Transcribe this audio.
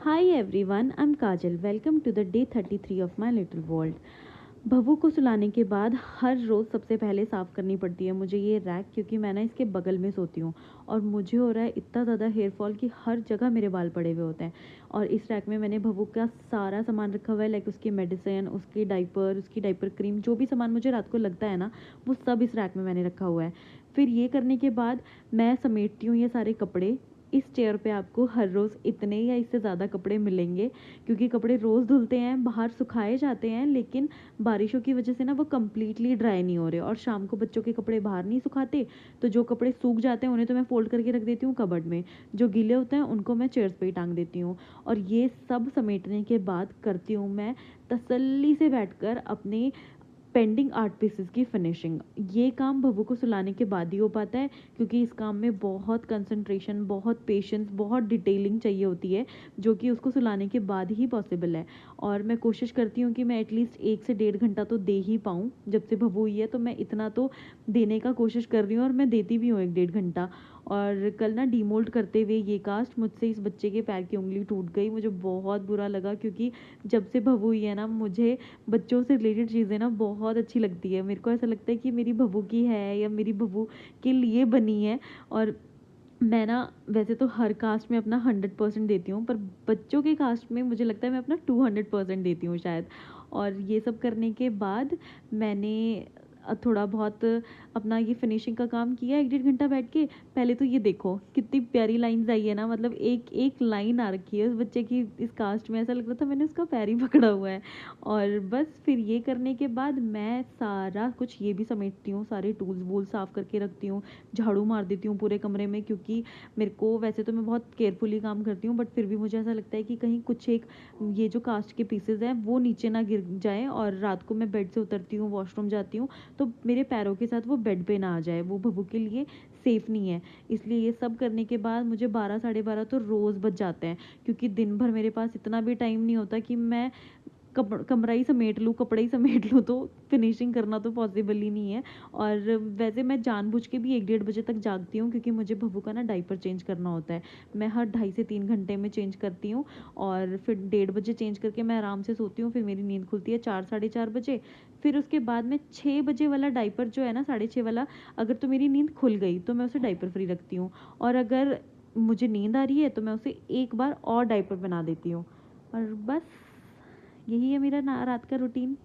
Hi everyone, I'm Kajal. Welcome to the day 33 of my little world. भवू को सुलाने के बाद हर रोज़ सबसे पहले साफ़ करनी पड़ती है मुझे ये रैक, क्योंकि मैं ना इसके बगल में सोती हूँ और मुझे हो रहा है इतना ज़्यादा हेयर फॉल कि हर जगह मेरे बाल पड़े हुए होते हैं। और इस रैक में मैंने भवू का सारा सामान रखा हुआ है, लाइक उसकी मेडिसिन, उसकी डाइपर क्रीम, जो भी सामान मुझे रात को लगता है ना, वो सब इस रैक में मैंने रखा हुआ है। फिर ये करने के बाद मैं समेटती हूँ ये सारे कपड़े। इस चेयर पे आपको हर रोज़ इतने या इससे ज़्यादा कपड़े मिलेंगे, क्योंकि कपड़े रोज़ धुलते हैं, बाहर सुखाए जाते हैं, लेकिन बारिशों की वजह से ना वो कम्प्लीटली ड्राई नहीं हो रहे। और शाम को बच्चों के कपड़े बाहर नहीं सुखाते, तो जो कपड़े सूख जाते हैं उन्हें तो मैं फ़ोल्ड करके रख देती हूँ कबर्ड में, जो गीले होते हैं उनको मैं चेयर्स पे ही टांग देती हूँ। और ये सब समेटने के बाद करती हूँ मैं तसल्ली से बैठकर अपने पेंडिंग आर्ट पीसेस की फिनिशिंग। ये काम बबू को सुलाने के बाद ही हो पाता है, क्योंकि इस काम में बहुत कंसंट्रेशन, बहुत पेशेंस, बहुत डिटेलिंग चाहिए होती है, जो कि उसको सुलाने के बाद ही पॉसिबल है। और मैं कोशिश करती हूँ कि मैं एटलीस्ट 1 से 1.5 घंटा तो दे ही पाऊँ। जब से बबू हुई है तो मैं इतना तो देने का कोशिश कर रही हूँ, और मैं देती भी हूँ 1 1.5 घंटा। और कल ना डीमोल्ड करते हुए ये कास्ट मुझसे इस बच्चे के पैर की उंगली टूट गई। मुझे बहुत बुरा लगा, क्योंकि जब से बबू हुई है ना, मुझे बच्चों से रिलेटेड चीज़ें ना बहुत अच्छी लगती है। मेरे को ऐसा लगता है कि मेरी बहू की है या मेरी बहू के लिए बनी है। और मैं ना वैसे तो हर कास्ट में अपना 100% देती हूँ, पर बच्चों के कास्ट में मुझे लगता है मैं अपना 200% देती हूँ शायद। और ये सब करने के बाद मैंने थोड़ा बहुत अपना ये फिनिशिंग का काम किया 1 1.5 घंटा बैठ के। पहले तो ये देखो कितनी प्यारी लाइंस आई है ना, मतलब एक एक लाइन आ रखी है उस बच्चे की इस कास्ट में, ऐसा लग रहा था मैंने उसका पैर ही पकड़ा हुआ है। और बस फिर ये करने के बाद मैं सारा कुछ ये भी समेटती हूँ, सारे टूल्स वूल साफ़ करके रखती हूँ, झाड़ू मार देती हूँ पूरे कमरे में, क्योंकि मेरे को वैसे तो मैं बहुत केयरफुली काम करती हूँ, बट फिर भी मुझे ऐसा लगता है कि कहीं कुछ एक ये जो कास्ट के पीसेज हैं वो नीचे ना गिर जाए, और रात को मैं बेड से उतरती हूँ, वॉशरूम जाती हूँ, तो मेरे पैरों के साथ वो बेड पे ना आ जाए, वो बबू के लिए सेफ़ नहीं है। इसलिए ये सब करने के बाद मुझे 12 साढ़े 12 तो रोज़ बज जाते हैं, क्योंकि दिन भर मेरे पास इतना भी टाइम नहीं होता कि मैं कमरा ही समेट लूँ, कपड़े ही समेट लूँ, तो फिनिशिंग करना तो पॉसिबल ही नहीं है। और वैसे मैं जानबूझ के भी 1 1.5 बजे तक जागती हूँ, क्योंकि मुझे बबू का ना डाइपर चेंज करना होता है। मैं हर 2.5 से 3 घंटे में चेंज करती हूँ, और फिर 1:30 बजे चेंज करके मैं आराम से सोती हूँ। फिर मेरी नींद खुलती है 4 साढ़े 4 बजे। फिर उसके बाद में 6 बजे वाला डाइपर जो है ना, 6:30 वाला, अगर तो मेरी नींद खुल गई तो मैं उसे डाइपर फ्री रखती हूँ, और अगर मुझे नींद आ रही है तो मैं उसे एक बार और डाइपर बना देती हूँ। और बस यही है मेरा ना रात का रूटीन।